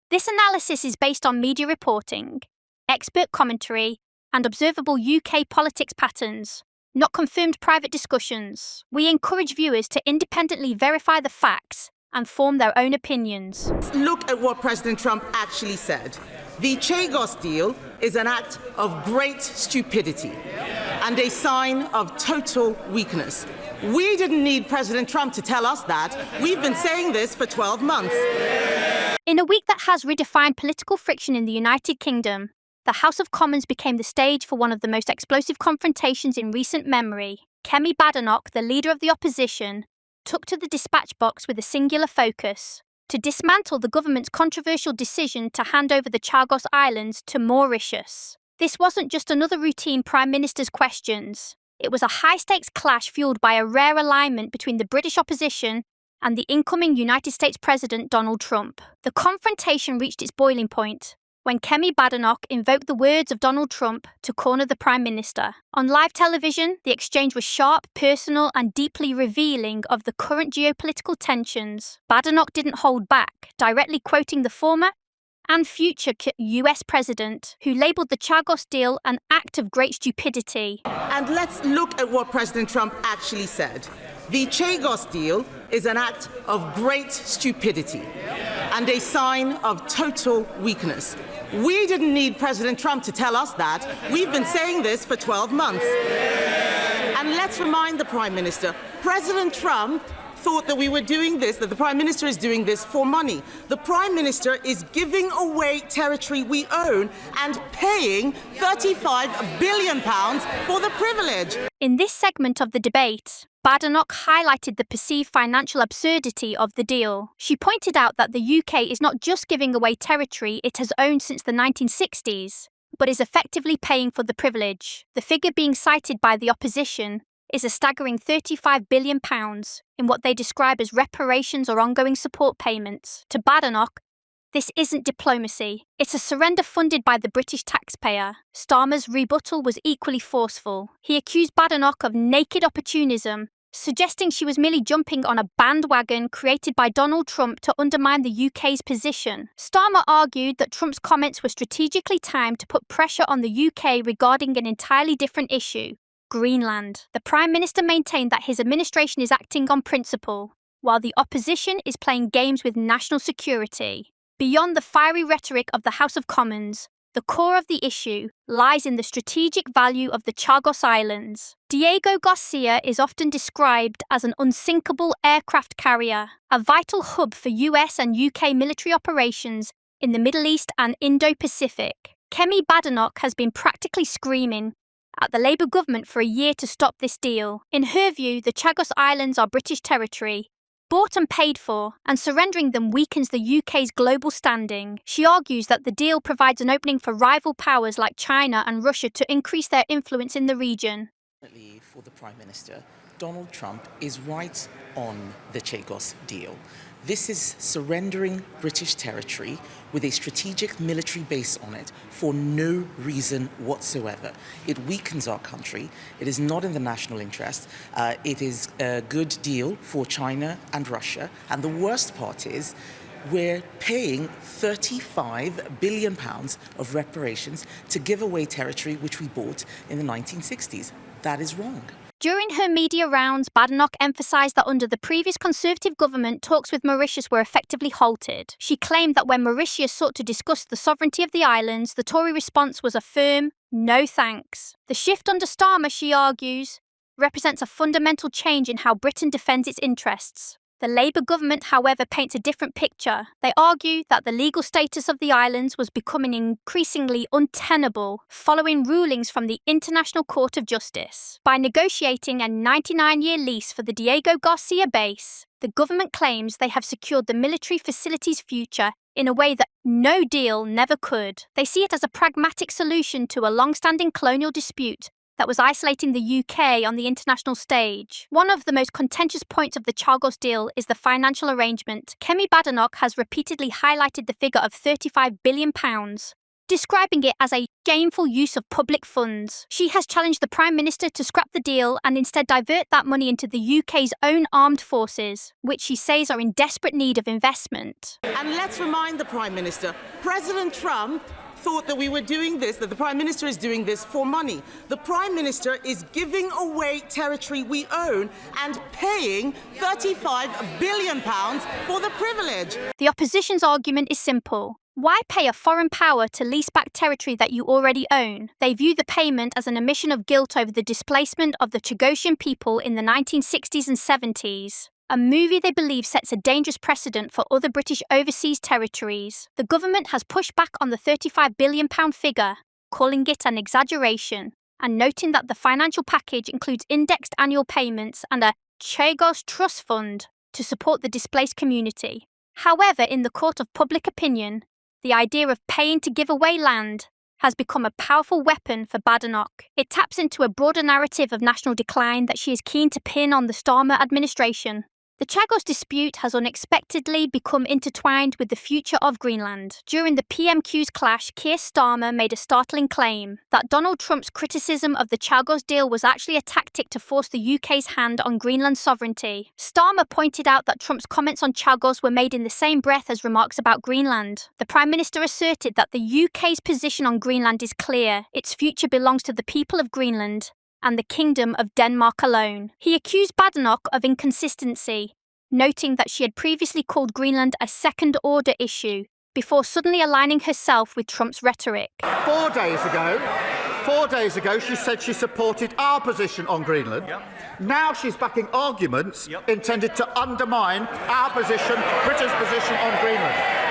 This analysis is based on media reporting, expert commentary, and observable UK politics patterns, not confirmed private discussions. We encourage viewers to independently verify the facts and form their own opinions. Look at what President Trump actually said. The Chagos deal is an act of great stupidity and a sign of total weakness. We didn't need President Trump to tell us that. We've been saying this for 12 months. In a week that has redefined political friction in the United Kingdom, the House of Commons became the stage for one of the most explosive confrontations in recent memory. Kemi Badenoch, the leader of the opposition, took to the dispatch box with a singular focus: to dismantle the government's controversial decision to hand over the Chagos Islands to Mauritius. This wasn't just another routine Prime Minister's questions. It was a high-stakes clash fueled by a rare alignment between the British opposition and the incoming United States President Donald Trump. The confrontation reached its boiling point when Kemi Badenoch invoked the words of Donald Trump to corner the Prime Minister. On live television, the exchange was sharp, personal, and deeply revealing of the current geopolitical tensions. Badenoch didn't hold back, directly quoting the former and future US president, who labelled the Chagos deal an act of great stupidity. And let's look at what President Trump actually said. The Chagos deal is an act of great stupidity and a sign of total weakness. We didn't need President Trump to tell us that. We've been saying this for 12 months. And let's remind the Prime Minister, President Trump thought that we were doing this, that the Prime Minister is doing this for money. The Prime Minister is giving away territory we own and paying £35 billion for the privilege. In this segment of the debate, Badenoch highlighted the perceived financial absurdity of the deal. She pointed out that the UK is not just giving away territory it has owned since the 1960s, but is effectively paying for the privilege. The figure being cited by the opposition is a staggering £35 billion in what they describe as reparations or ongoing support payments. To Badenoch, this isn't diplomacy. It's a surrender funded by the British taxpayer. Starmer's rebuttal was equally forceful. He accused Badenoch of naked opportunism, suggesting she was merely jumping on a bandwagon created by Donald Trump to undermine the UK's position. Starmer argued that Trump's comments were strategically timed to put pressure on the UK regarding an entirely different issue: Greenland. The Prime Minister maintained that his administration is acting on principle, while the opposition is playing games with national security. Beyond the fiery rhetoric of the House of Commons, the core of the issue lies in the strategic value of the Chagos Islands. Diego Garcia is often described as an unsinkable aircraft carrier, a vital hub for US and UK military operations in the Middle East and Indo-Pacific. Kemi Badenoch has been practically screaming at the Labour government for a year to stop this deal. In her view, the Chagos Islands are British territory, bought and paid for, and surrendering them weakens the UK's global standing. She argues that the deal provides an opening for rival powers like China and Russia to increase their influence in the region. For the Prime Minister, Donald Trump is right on the Chagos deal. This is surrendering British territory with a strategic military base on it for no reason whatsoever. It weakens our country. It is not in the national interest. It is a good deal for China and Russia. And the worst part is we're paying £35 billion of reparations to give away territory which we bought in the 1960s. That is wrong. During her media rounds, Badenoch emphasised that under the previous Conservative government, talks with Mauritius were effectively halted. She claimed that when Mauritius sought to discuss the sovereignty of the islands, the Tory response was a firm no thanks. The shift under Starmer, she argues, represents a fundamental change in how Britain defends its interests. The Labour government, however, paints a different picture. They argue that the legal status of the islands was becoming increasingly untenable following rulings from the International Court of Justice. By negotiating a 99-year lease for the Diego Garcia base, the government claims they have secured the military facility's future in a way that no deal never could. They see it as a pragmatic solution to a long-standing colonial dispute that was isolating the UK on the international stage. One of the most contentious points of the Chagos deal is the financial arrangement. Kemi Badenoch has repeatedly highlighted the figure of £35 billion, describing it as a shameful use of public funds. She has challenged the Prime Minister to scrap the deal and instead divert that money into the UK's own armed forces, which she says are in desperate need of investment. And let's remind the Prime Minister, President Trump thought that we were doing this, that the Prime Minister is doing this for money. The Prime Minister is giving away territory we own and paying £35 billion for the privilege. The opposition's argument is simple. Why pay a foreign power to lease back territory that you already own? They view the payment as an admission of guilt over the displacement of the Chagosian people in the 1960s and 70s. A movie they believe sets a dangerous precedent for other British overseas territories. The government has pushed back on the £35 billion figure, calling it an exaggeration, and noting that the financial package includes indexed annual payments and a Chagos Trust Fund to support the displaced community. However, in the court of public opinion, the idea of paying to give away land has become a powerful weapon for Badenoch. It taps into a broader narrative of national decline that she is keen to pin on the Starmer administration. The Chagos dispute has unexpectedly become intertwined with the future of Greenland. During the PMQ's clash, Keir Starmer made a startling claim that Donald Trump's criticism of the Chagos deal was actually a tactic to force the UK's hand on Greenland's sovereignty. Starmer pointed out that Trump's comments on Chagos were made in the same breath as remarks about Greenland. The Prime Minister asserted that the UK's position on Greenland is clear. Its future belongs to the people of Greenland and the Kingdom of Denmark alone. He accused Badenoch of inconsistency, noting that she had previously called Greenland a second-order issue, before suddenly aligning herself with Trump's rhetoric. 4 days ago, she said she supported our position on Greenland. Yep. Now she's backing arguments intended to undermine our position, Britain's position on Greenland.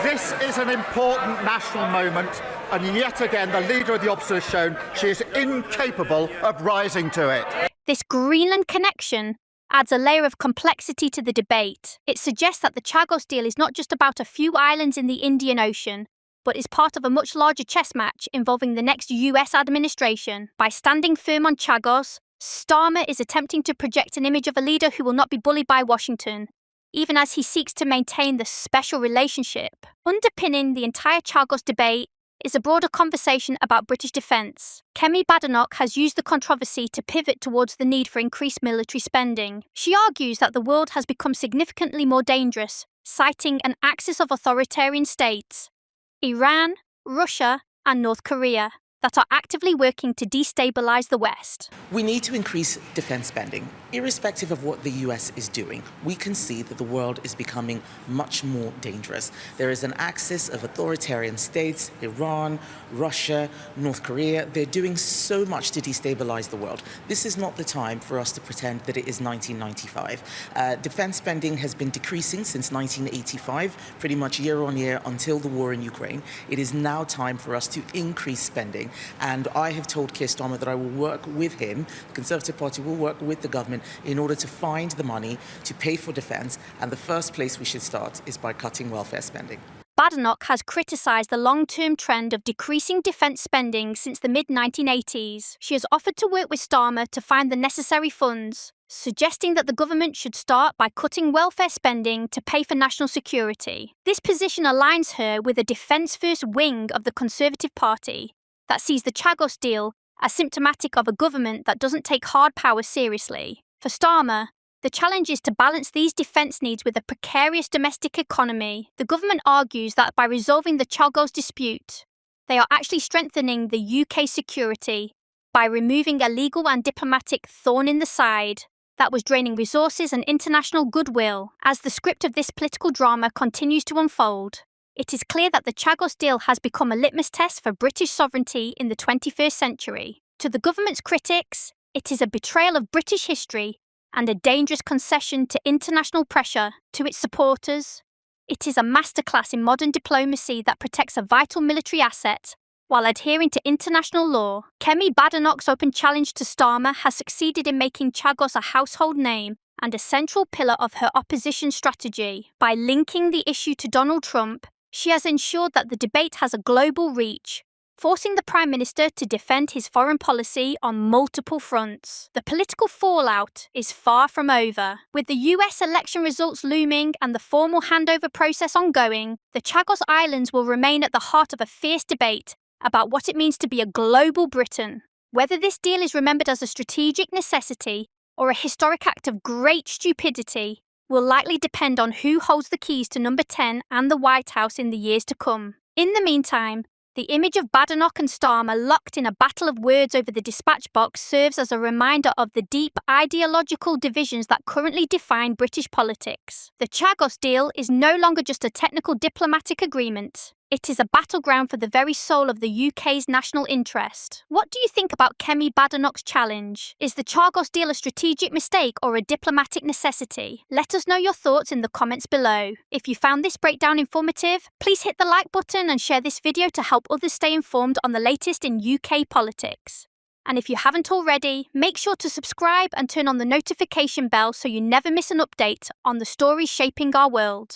This is an important national moment, and yet again the leader of the opposition has shown she is incapable of rising to it. This Greenland connection adds a layer of complexity to the debate. It suggests that the Chagos deal is not just about a few islands in the Indian Ocean, but is part of a much larger chess match involving the next US administration. By standing firm on Chagos, Starmer is attempting to project an image of a leader who will not be bullied by Washington, even as he seeks to maintain the special relationship. Underpinning the entire Chagos debate is a broader conversation about British defence. Kemi Badenoch has used the controversy to pivot towards the need for increased military spending. She argues that the world has become significantly more dangerous, citing an axis of authoritarian states, Iran, Russia, and North Korea, that are actively working to destabilise the West. We need to increase defense spending. Irrespective of what the US is doing, we can see that the world is becoming much more dangerous. There is an axis of authoritarian states, Iran, Russia, North Korea. They're doing so much to destabilize the world. This is not the time for us to pretend that it is 1995. Defense spending has been decreasing since 1985, pretty much year on year until the war in Ukraine. It is now time for us to increase spending. And I have told Keir Starmer that I will work with him, the Conservative Party will work with the government in order to find the money to pay for defence. And the first place we should start is by cutting welfare spending. Badenoch has criticised the long-term trend of decreasing defence spending since the mid-1980s. She has offered to work with Starmer to find the necessary funds, suggesting that the government should start by cutting welfare spending to pay for national security. This position aligns her with a defence-first wing of the Conservative Party that sees the Chagos deal as symptomatic of a government that doesn't take hard power seriously. For Starmer, the challenge is to balance these defence needs with a precarious domestic economy. The government argues that by resolving the Chagos dispute, they are actually strengthening the UK's security by removing a legal and diplomatic thorn in the side that was draining resources and international goodwill. As the script of this political drama continues to unfold, it is clear that the Chagos deal has become a litmus test for British sovereignty in the 21st century. To the government's critics, it is a betrayal of British history and a dangerous concession to international pressure. To its supporters, it is a masterclass in modern diplomacy that protects a vital military asset while adhering to international law. Kemi Badenoch's open challenge to Starmer has succeeded in making Chagos a household name and a central pillar of her opposition strategy. By linking the issue to Donald Trump, she has ensured that the debate has a global reach, forcing the Prime Minister to defend his foreign policy on multiple fronts. The political fallout is far from over. With the US election results looming and the formal handover process ongoing, the Chagos Islands will remain at the heart of a fierce debate about what it means to be a global Britain. Whether this deal is remembered as a strategic necessity or a historic act of great stupidity will likely depend on who holds the keys to Number 10 and the White House in the years to come. In the meantime, the image of Badenoch and Starmer locked in a battle of words over the dispatch box serves as a reminder of the deep ideological divisions that currently define British politics. The Chagos deal is no longer just a technical diplomatic agreement. It is a battleground for the very soul of the UK's national interest. What do you think about Kemi Badenoch's challenge? Is the Chagos deal a strategic mistake or a diplomatic necessity? Let us know your thoughts in the comments below. If you found this breakdown informative, please hit the like button and share this video to help others stay informed on the latest in UK politics. And if you haven't already, make sure to subscribe and turn on the notification bell so you never miss an update on the stories shaping our world.